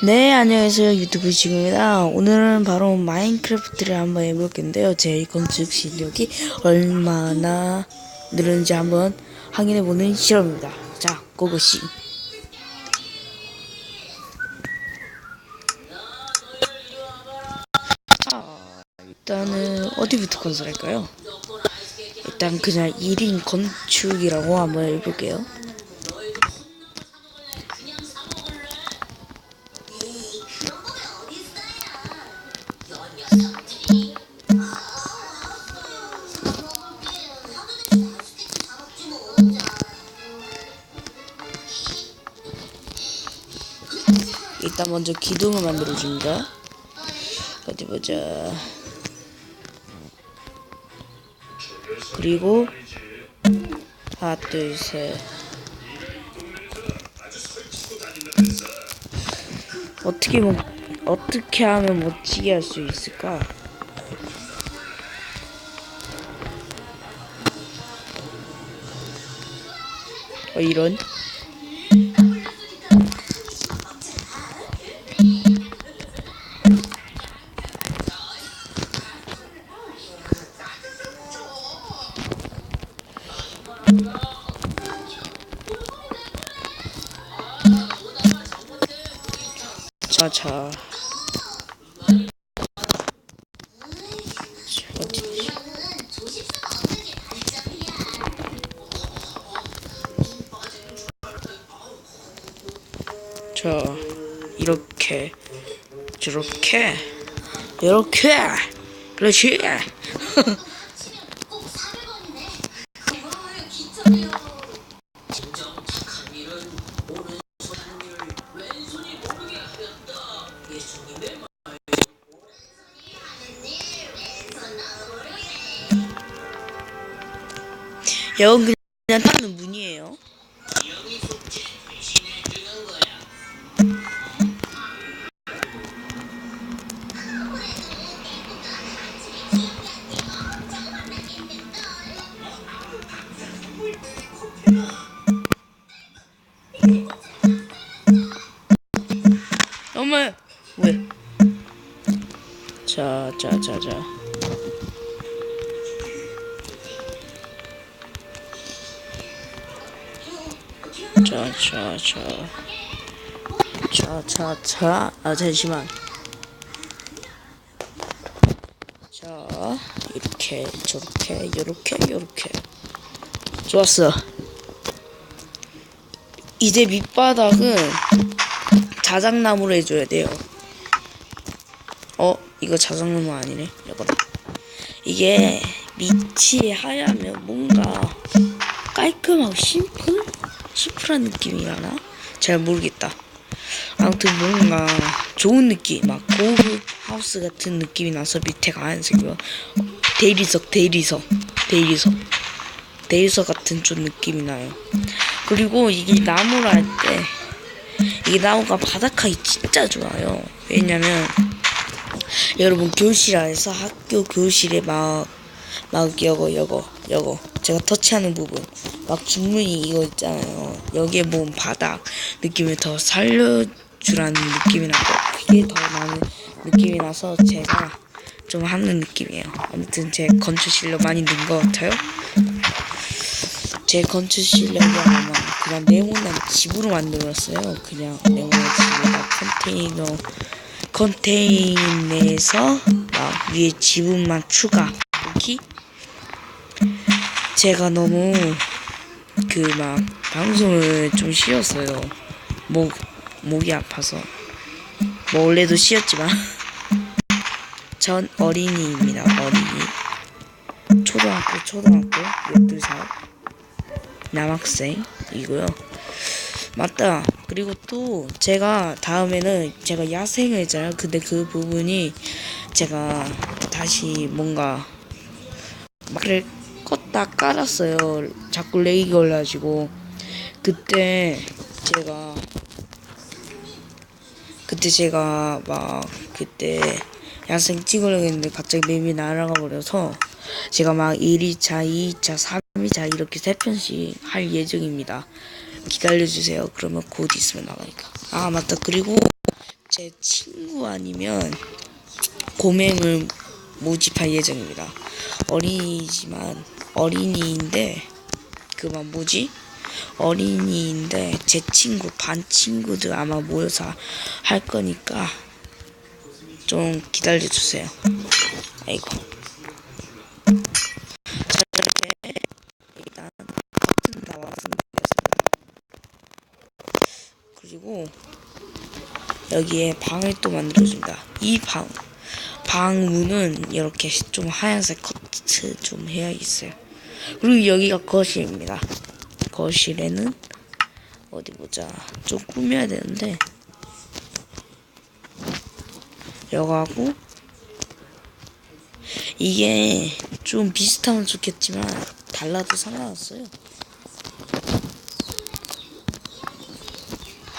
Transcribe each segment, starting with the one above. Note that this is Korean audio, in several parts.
네, 안녕하세요. 유튜브 친구입니다. 오늘은 바로 마인크래프트를 한번 해볼 건데요. 제 건축 실력이 얼마나 늘었는지 한번 확인해보는 실험입니다. 자, 고고씨. 일단은 어디부터 건설할까요? 일단 그냥 1인 건축이라고 한번 해볼게요. 일단 먼저 기둥을 만들어줍니다. 어디 보자. 그리고 하나, 둘, 셋. 어떻게 하면 멋지게 할 수 있을까? 이런. 자. 자, 이렇게, 저렇게, 이렇게, 그렇지. 여건 그냥 닦는 문이에요. 엄마, 왜? 자. 잠시만. 자, 이렇게, 저렇게, 요렇게. 좋았어. 이제 밑바닥은 자작나무로 해줘야 돼요. 이거 자작나무 아니네. 이거다. 이게 밑이 하얗면 뭔가 깔끔하고 심플한 느낌이라나? 잘 모르겠다. 아무튼 뭔가 좋은 느낌, 막 고급 하우스 같은 느낌이 나서 밑에가 하얀색이고, 대리석 같은 좀 느낌이 나요. 그리고 이게 나무라 할 때 이게 나무가 바닥하기 진짜 좋아요. 왜냐면 여러분 교실 안에서 학교 교실에 막 여거 제가 터치하는 부분 막 중문이 이거 있잖아요. 여기에 모은 바닥 느낌을 더 살려주라는 느낌이 나고 그게 더 나는 느낌이 나서 제가 좀 하는 느낌이에요. 아무튼 제 건축 실력 많이 는 것 같아요. 제 건축 실력이 아마 그냥 네모난 집으로 만들었어요. 그냥 네모난 집에다 컨테이너에서 막 위에 지붕만 추가. 오케이? 제가 너무 막 방송을 좀 쉬었어요. 목이 아파서. 뭐 원래도 쉬었지만 전 어린이입니다. 어린이. 초등학교 12살 남학생이고요. 맞다. 그리고 또 제가 다음에는 제가 야생을 했잖아요. 근데 그 부분이 제가 다시 뭔가 막을 껐다 깔았어요. 자꾸 렉이 걸려가지고 그때 제가 그때 야생 찍으려고 했는데 갑자기 맵이 날아가 버려서 제가 막 1회차, 2회차, 3회차 이렇게 3편씩 할 예정입니다. 기다려주세요. 그러면 곧 있으면 나가니까. 아 맞다. 그리고 제 친구 아니면 고맹을 모집할 예정입니다. 어린이인데 그만 뭐지? 어린이인데 제 친구 반 친구들 아마 모여서 할 거니까 좀 기다려 주세요. 아이고. 일단 버튼 다 완성되었습니다. 그리고 여기에 방을 또 만들어줍니다. 이 방 문은 이렇게 좀 하얀색 커트 좀 해야겠어요. 그리고 여기가 거실입니다. 거실에는 어디 보자. 좀 꾸며야 되는데 여가고 이게 좀 비슷하면 좋겠지만 달라도 상관없어요.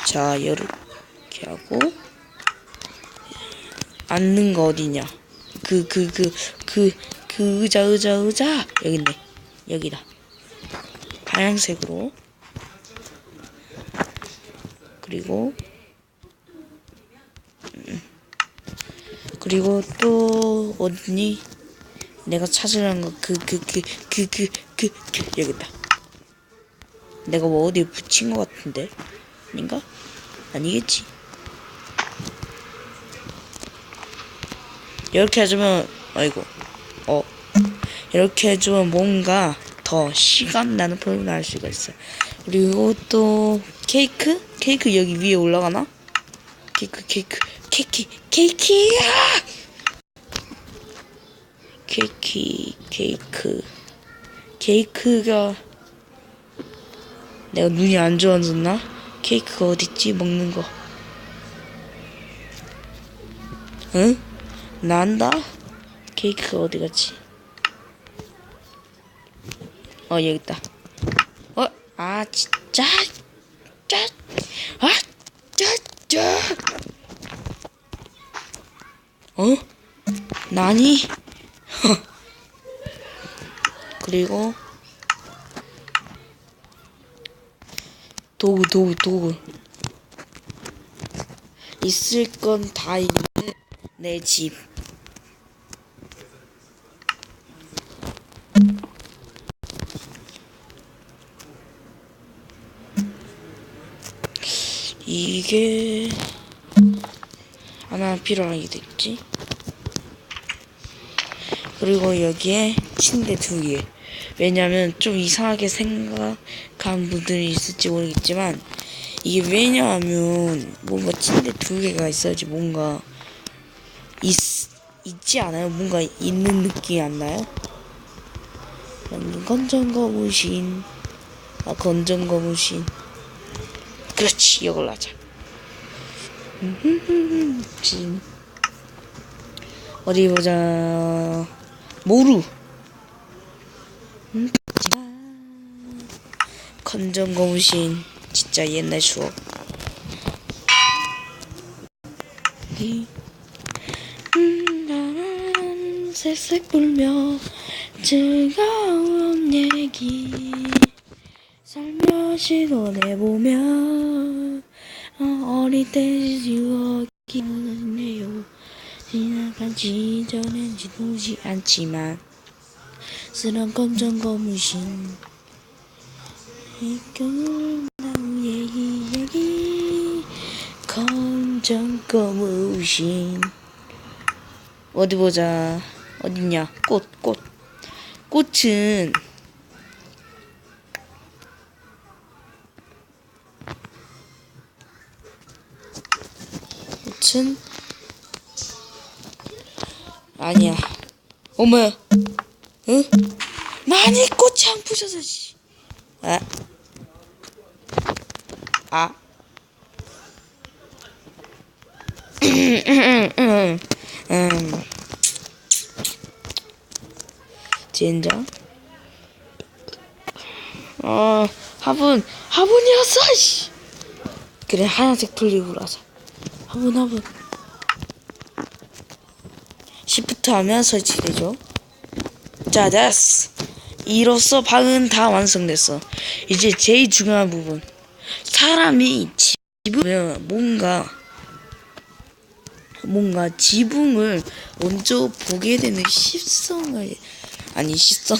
자, 이렇게 하고 앉는 거 어디냐? 그 의자 여기 있네. 여기다. 하얀색으로. 그리고 또 어디니? 내가 찾으려는 거 여기다. 내가 뭐 어디에 붙인 것 같은데? 아닌가? 아니겠지. 이렇게 해주면 이렇게 해주면 뭔가 더 시간 나는 표현을 할 수가 있어요. 그리고 또 케이크 여기 위에 올라가나? 케이크가 내가 눈이 안 좋아졌나? 케이크가 어딨지? 먹는 거. 응? 난다? 케이크가 어디 갔지? 여기 있다. 진짜. 나니? 그리고 도구 있을 건 다 있는 내 집. 이게 하나 필요한 게 있지. 그리고 여기에 침대 2개. 왜냐면 좀 이상하게 생각한 분들이 있을지 모르겠지만 이게 왜냐하면 뭔가 침대 2개가 있어야지 뭔가 있지 않아요? 뭔가 있는 느낌이 안 나요? 건전거무신. 건전거무신. 그렇지, 이걸로 하자. 어디 보자. 모루. 건전거무신. 진짜 옛날 추억. 나는 새색 불며 즐거운 얘기 살며시 보내보며 어릴 때 추억이 나네요. 지나간 시절엔 지도지 않지만 쓰런 검정거무신 나우의 이야기 검정거무신. 어디 보자. 어딨냐? 꽃은 아니야. 어머. 응? 많이 꽃이 안 부셔서 씨. 젠장. 화분이었어 씨. 그래, 하얀색 풀립으로 하자. 화분. 시프트 하면 설치되죠. 자, 됐어. 이로써 방은 다 완성됐어. 이제 제일 중요한 부분. 사람이 집을 뭔가 뭔가 지붕을 먼저 보게 되는 십성을 아니 십성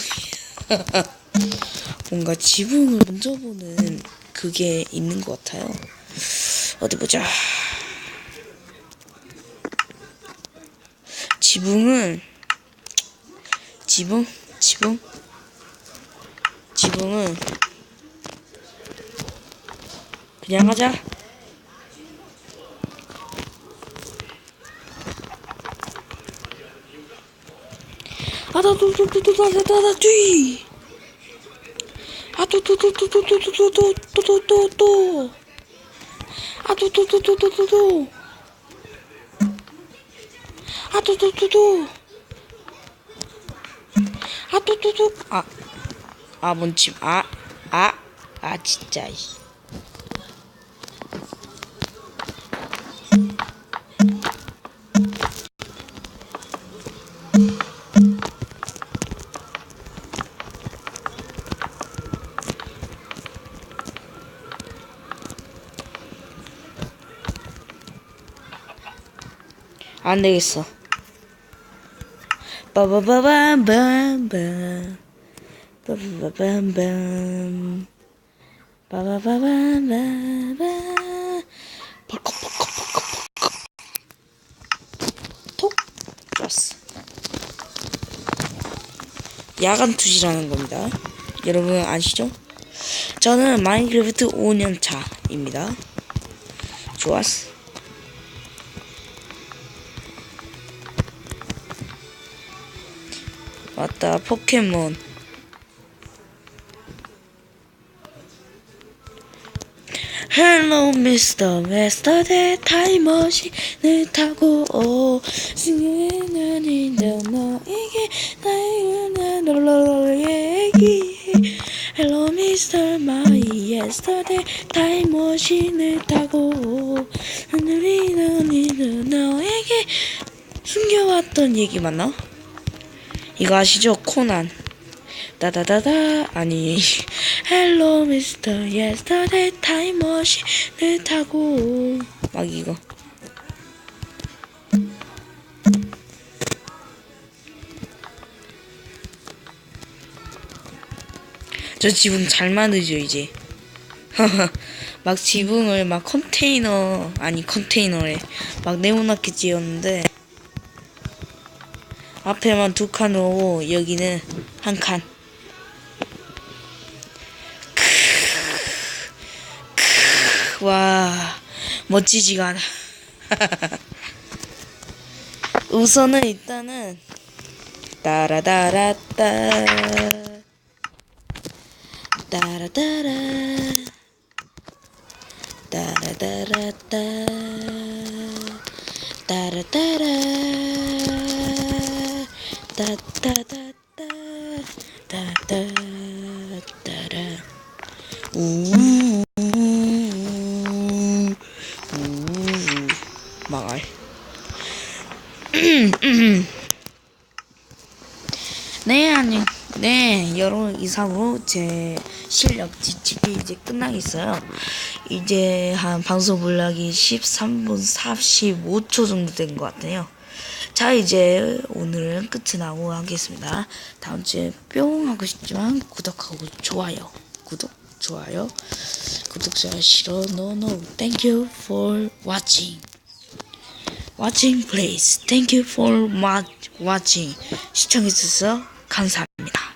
뭔가 지붕을 먼저 보는 그게 있는 것 같아요. 어디 보자. 지붕은 그냥 하자. 뒤. 뭔 집, 진짜. 안 되겠어. 빠바바밤밤밤. 빠바바밤밤. 빠바바밤밤밤. 벌컥벌컥벌컥벌컥. 톡. 좋았어. 야간 투시라는 겁니다. 여러분 아시죠? 저는 마인크래프트 5년 차입니다. 좋았어. 맞다, 포켓몬. Hello, Mr. Yesterday 타임머신을 타고 승리는 너에게 나의 얘기. Hello, Mr. My Yesterday 타임머신을 타고 하늘이는 너에게 숨겨왔던 얘기 맞나? 이거 아시죠? 코난. 따다다다 아니 Hello Mr. Yesterday 타임머신을 타고 막 이거. 저 지붕 잘 만들죠 이제. 막 지붕을 막 컨테이너에 막 네모나게 지었는데 앞에만 2칸으로 여기는 1칸. 와, 멋지지가 않아. 우선은 일단은 따라따라따 따라따라 따라따라따 따라따라 따따따따 따따따라 망할. 네, 여러분 이상으로 제 실력 지치기 이제 끝나겠어요. 이제 한 방송 분량이 13분 45초 정도 된 것 같아요. 자, 이제 오늘은 끝이 나고 하겠습니다. 다음 주에 뿅 하고 싶지만 구독하고 좋아요. 구독, 좋아요. 구독자 싫어. No. Thank you for watching. Watching please. Thank you for watching. 시청해주셔서 감사합니다.